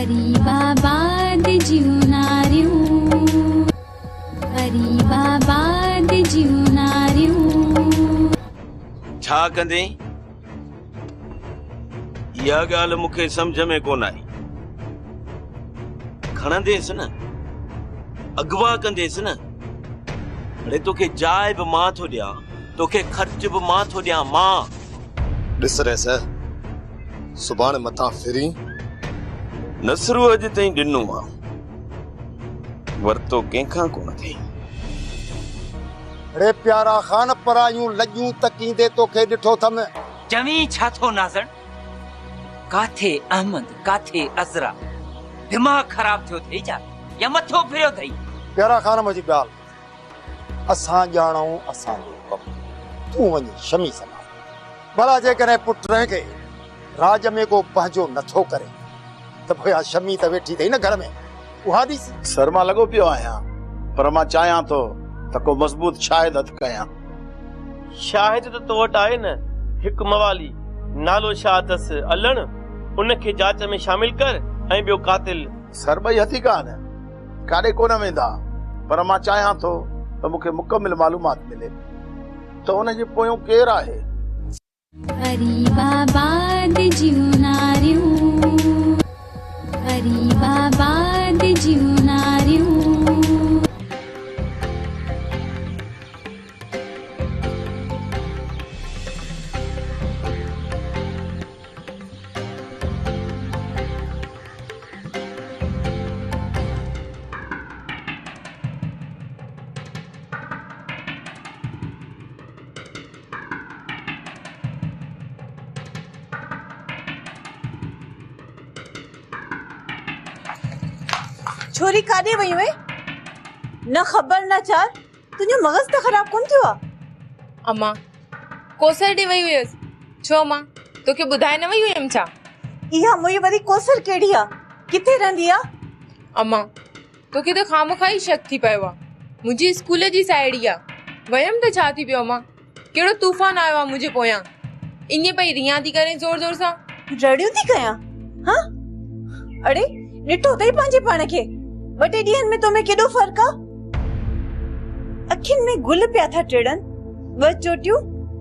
गरीबाबाद जीवनारियूं, गरीबाबाद जीवनारियूं। छा कंदे? इहा ॻाल्हि मूंखे सम्झ में कोन आई। खणंदेसि न, अगवा कंदेसि न। अरे तोखे जाइ बि मां थो ॾियां, तोखे ख़र्च बि मां थो ॾियां। मां ॾिस रेस, सुभाणे मथां फिरी नसरू अॼु ताईं ॾिनो आहे, वरितो कंहिंखां कोन अथई। रे प्यारा खान परायूं लॼूं तकींदे तोखे ॾिठो थम। चवी छा थो नाज़र? काथे अहमद, काथे अज़रा? दिमाग़ ख़राब थियो थई छा या मथो फिरियो थई? प्यारा खान मुंहिंजी ॻाल्हि असां ॼाणूं असांजो कमु। तूं वञ शमी संभाल। भला जेकॾहिं पुट खे राज में को पंहिंजो नथो करे त पोइ शमी त वेठी अथई न घर में, उहा ॾिस। सर मां लॻो पियो आहियां, पर मां चाहियां थो त को मज़बूत शाहिद हथ कयां। शाहिद त तो वटि आहे न, हिकु मवाली नालो छा अथसि अलण, उनखे जांच में शामिल कर। ऐं ॿियो कातिल। सर ॿई हथी कान काॾे कोन वेंदा, पर मां चाहियां थो त मूंखे मुकमिल मालूमात मिले त उनजे पोयों केरु आहे। गरीबाबाद जीवनारियूं, गरीबाबाद जीवनारियूं। छोरी काॾे वई हुई? न ख़बर न चार, तुंहिंजो मग़ज़ त ख़राब कोन थियो आहे? अम्मा कोसर ॾे वई हुयसि। छो मां तोखे ॿुधाए न वई हुयमि छा? इहा मुई वरी कोसर केड़ी आहे? किथे रहंदी आहे? अम्मा तोखे त खामखा ई शक थी पियो आहे। मुंहिंजी स्कूल जी साहेड़ी आहे। वयमि त छा थी पियो अम्मा? कहिड़ो तूफ़ान आयो आहे मुंहिंजे पोयां। ईअं पई रियां थी करे ज़ोर ज़ोर सां। रड़ियूं थी कयां? हाँ? अड़े ॾिठो अथई पंहिंजे पाण खे? ॿ टे ॾींहंनि में तोमें केॾो फ़र्क़ु आहे? अखियुनि में गुल पिया था टिड़नि, ॿ चोटियूं।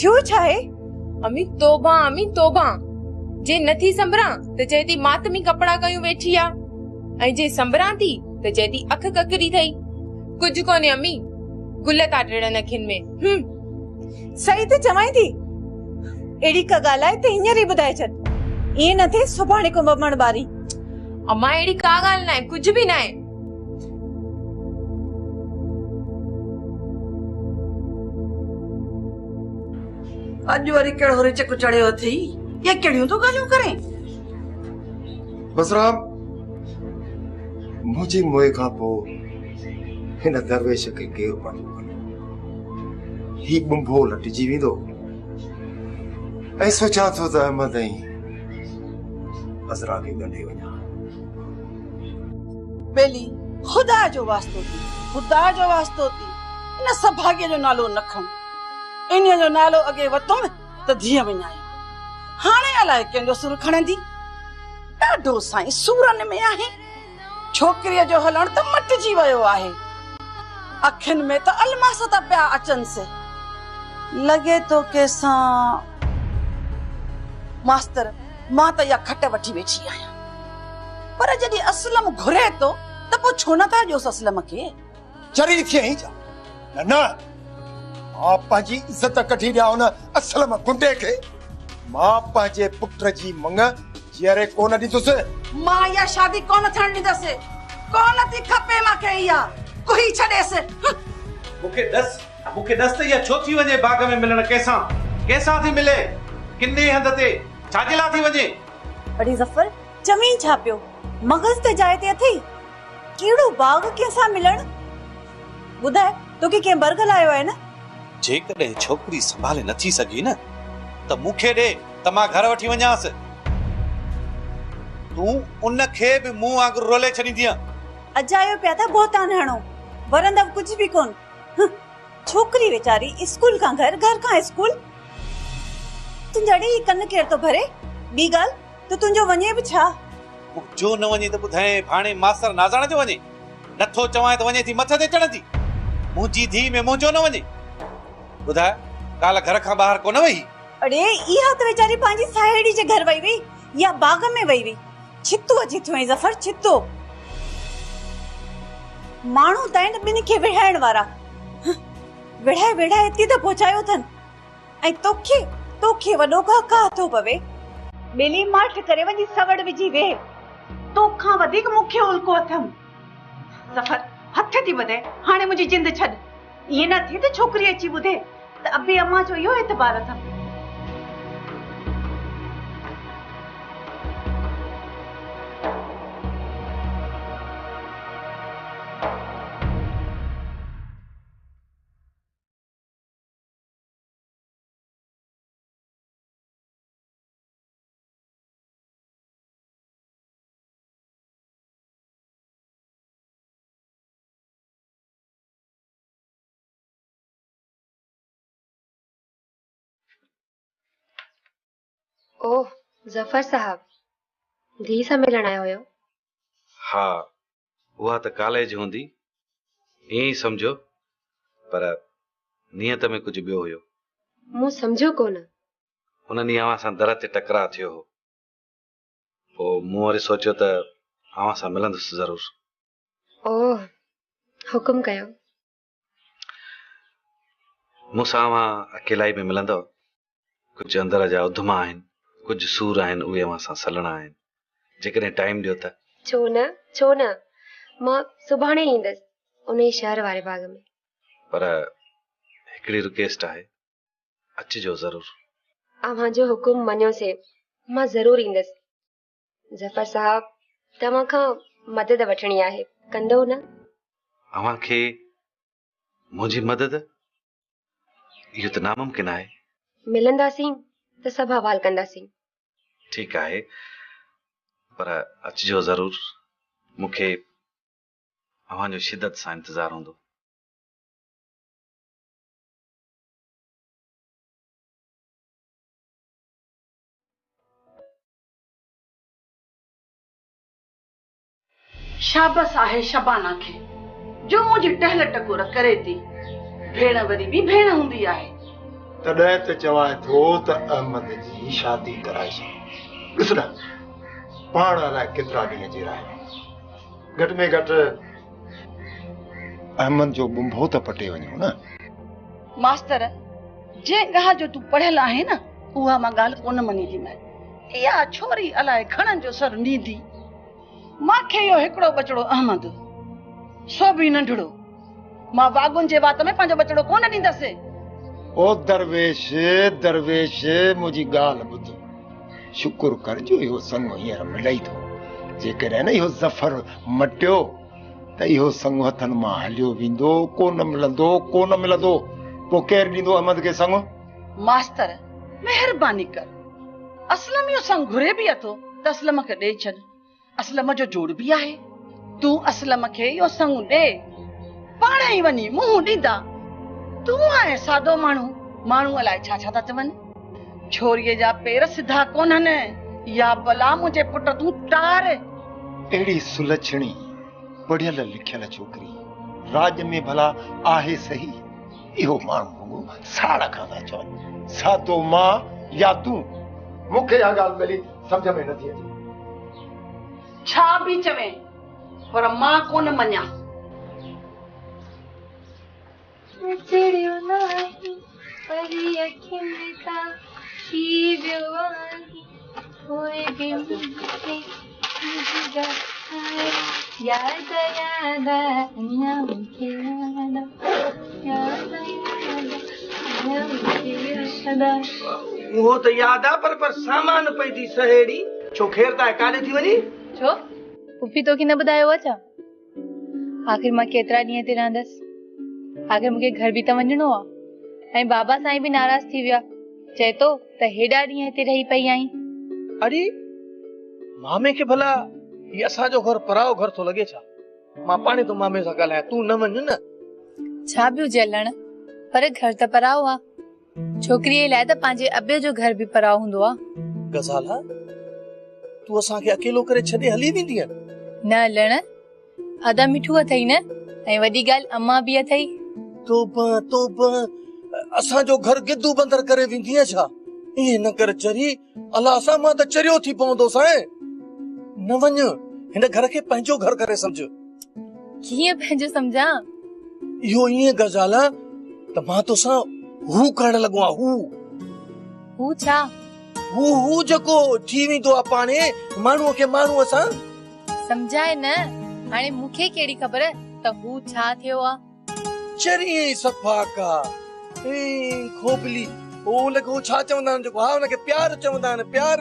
थियो छा आहे? अमी तोबा। जे नथी संभरां त चए थी मातमी कपड़ा कयूं वेठी आहे, ऐं जे संभरां थी त चए थी अख ककरी अथई। कुझु कोन्हे अमी, गुल था टिड़नि अखियुनि में। सही त चवां थी। अहिड़ी का ॻाल्हि आहे त हींअर ई ॿुधाए छॾ। ईअं न थिए सुभाणे को बमण ॿारी। अम्मा अहिड़ी का ॻाल्हि न आहे, कुझु बि न आहे। अॼु वरी कहिड़ो रिचक चढ़ियो अथई? ये कहिड़ियूं तो ॻाल्हियूं करें? बसरा मुंहिंजी मोए खां पोइ हिन दरवेश खे केरु पढ़ी ही बुंभो लटिजी वेंदो। ऐं सोचां थो त अहमद ऐं अज़रा खे ॻंढे वञा। बेली खुदा जो वास्तो थी, खुदा जो वास्तो थी, इन सभाग्य जो नालो न खण। इन जो नालो अॻे वतुम त धीअ विञाई, हाणे अलाए कंहिंजो सुर खणंदी। ॾाढो साईं सूरनि में आहे। छोकिरीअ जो हलण त मटिजी वियो आहे। अखियुनि में त अलमास था पिया अचनि से। लॻे तो कंहिंसां मास्तर मां त इहा खट वठी वेठी आहियां, पर जॾहिं असलम घुरे थो त पोइ छो न था ॾियोसि असलम खे? चरी थी आई छा? न मां पंहिंजी इज़त कढी ॾियां उन असलम गुंडे खे। मां पंहिंजे पुट जी मंग जीअरे कोन ॾींदुसि। मां इहा शादी कोन थियण ॾींदसि। कोन थी खपे मूंखे इहा। कोई छॾेसि। मूंखे दस त इहा छो थी वञे बाग में मिलण? कंहिंसां थी मिले? किन्ने हंध ते? छाजे लाइ थी वञे? अड़ी ज़फर चवीं छा पियो? मग़ज़ त जाइ ते अथई। कहिड़ो बाग कंहिंसां मिलण? ॿुधाए तोखे कंहिं बरगल आयो आहे न? जेकॾहिं छोकिरी संभाले नथी सघी न त मूंखे ॾे त मां घर वठी वञांसि। तूं उनखे बि मुंहुं वांगुरु रोले छॾींदीअ। अजायो पिया था बोतान हणो, वरंदव कुझु बि कोन। छोकिरी वेचारी स्कूल खां घर, घर खां स्कूल। तुंहिंजा ॾे कन केर थो भरे? ॿी ॻाल्हि त तुंहिंजो वञे बि छा? जो न वञे त ॿुधाए भाणे मास्तर नाज़ाणे जो वञे नथो चवां त वञे थी मथे ते चढ़ंदी मुंहिंजी धी में मुंहिंजो न वञे ॿुधाए काल घर खां ॿाहिरि कोन वई अरे इहा त वेचारी पंहिंजी साहेड़ी जे घर वई हुई या बाग में वई हुई छितो अची थियो ऐं ज़फर छितो माण्हू त आहिनि ॿिनि खे विढ़ाइण वारा विढ़ाए विढ़ाए हिते त पहुचायो अथनि ऐं तोखे वॾो का थो पवे ॿिली माठ करे वञी सवड़ विझी वेह तोखां वधीक मूंखे उल्को अथमि ज़फर हथ थी ॿधे हाणे मुंहिंजी जिंद छॾ ईअं न थिए त छोकिरी अची ॿुधे त अबे अम्मा जो इहो एतबार अथमि ओह ज़फर साहब धी सां मिलण आया हुयो हा उहा त कॉलेज हूंदी ईअं ई सम्झो पर नियत में कुझु ॿियो हुयो मूं सम्झो कोन हुन ॾींहुं अव्हां सां दर ते टकराउ थियो हो पोइ मूं वरी सोचियो त अव्हां सां मिलंदुसि ज़रूर ओह हुकुम कयो मूंसां अव्हां अकेलाई में मिलंदव कुझु अंदर जा उधमा आहिनि कुझु सूर आहिनि उहे अव्हां सां सलणा आहिनि जेकॾहिं टाइम ॾियो त छो न मां सुभाणे ईंदसि उन शहर वारे बाग में पर हिकिड़ी रिक्वेस्ट आहे अचिजो ज़रूर अव्हां जो हुकुम मञियोसीं मां ज़रूर ईंदसि ज़फर साहब तव्हां खां मदद वठणी आहे कंदो न अव्हां खे मुंहिंजी मदद इहो त नामुमकिन आहे मिलंदासीं त सभु हवाल कंदासीं ठीकु आहे पर अचिजो ज़रूर मूंखे अव्हां जो शिदत सां इंतज़ारु हूंदो शाबस आहे शबाना खे जो मुंहिंजी टहल टकोर करे थी भेण वरी बि भेण हूंदी आहे तॾहिं त चवां थो त अहमद जी शादी कराए ॾिस न पाण अलाए केतिरा ॾींहं जी रहिया घटि में घटि अहमद जो बुंभो त पटे वञो न मास्तर जे ॻाल्हि जो तूं पढ़ियल आहे न उहा मां ॻाल्हि कोन मञीदी मैं इहा छोरी अलाए घणनि जो सर नींदी मांखे इहो हिकिड़ो बचड़ो अहमद सो बि नंढड़ो मां वागुनि जे वात में पंहिंजो बचड़ो कोन ॾींदसि ओ दरवेश दरवेश मुंहिंजी ॻाल्हि ॿुध शुक्र कर जो इहो संग हींअर मिलई थो जेकॾहिं न इहो ज़फर मटियो त इहो संग हथनि मां हलियो वेंदो कोन मिलंदो पोइ केरु ॾींदो अहमद खे संग मास्तर महिरबानी कर असलम इहो संग घुरे बि अथो त असलम खे ॾेई छॾ असलम जो जोड़ बि आहे तूं असलम खे इहो संग ॾे पाण ई वञी मुंहुं ॾींदा तूं आहे सादो माण्हू अलाए छा छा था चवनि छोरीअ जा पेर सिधा कोन्हनि या भला मुंहिंजे पुट तूं तार अहिड़ी सुलछणी पढ़ियल लिखियल छोकिरी राज में भला आहे सही इहो माण्हू साड़ खां था चवनि सादो मां या तूं मूंखे इहा ॻाल्हि मिली सम्झ में नथी अचे छा बि चवे पर मां कोन मञा चिड़ियो नाही परी अखियुनि खां थी वियो आहे पोइ बि मूंखे याद अञा मूंखे वो तो याद आ पर सामान पई थी सहेड़ी छो खेर ता काॾे थी वञी छो पुफी तोखे न ॿुधायो आहे छा आखिर मां केतिरा ॾींहं ते रहंदसि आखिर मूंखे घर भी त वञणो आहे ऐं बाबा साईं भी नाराज़ थी विया चए तो त हेॾा ॾींहं हिते रही पई आई अरे मामे के भला ये असांजो घर पराओ घर तो लगे छा मां पाणी तो मामे सां ॻाल्हायां तूं न वञ न छा बि हुजे हलण पर घर त पराओ आहे छोकिरीअ लाइ त पंहिंजे अबे जो घर भी पराओ हूंदो आहे गज़ाला तूं असांखे अकेलो करे छॾे हली वेंदीअ? न लण अदा मिठू अथई न ऐं वॾी ॻाल्हि अम्मा बि अथई। तोबा तोबा, असांजो घर गिद्दू बंदर करे वेंदीअ छा? ईअं न कर चरी, अलाह असां मां त चरियो थी पवंदो सां। न वञ, हिन घर खे पंहिंजो घर करे सम्झ। कीअं पंहिंजो सम्झां? इहो ईअं ॻाल्हि आहे त मां तोसां हू करण लॻो आहियां। हू छा? हू जेको थी वेंदो आहे पाणे माण्हूअ खे माण्हूअ सां। सम्झाए न, हाणे मूंखे कहिड़ी ख़बर त हू छा थियो आहे? चरी सफ़ा का खोपली, ओ लॻो छा चवंदा आहिनि जेको, हा हुनखे प्यार चवंदा आहिनि, प्यार।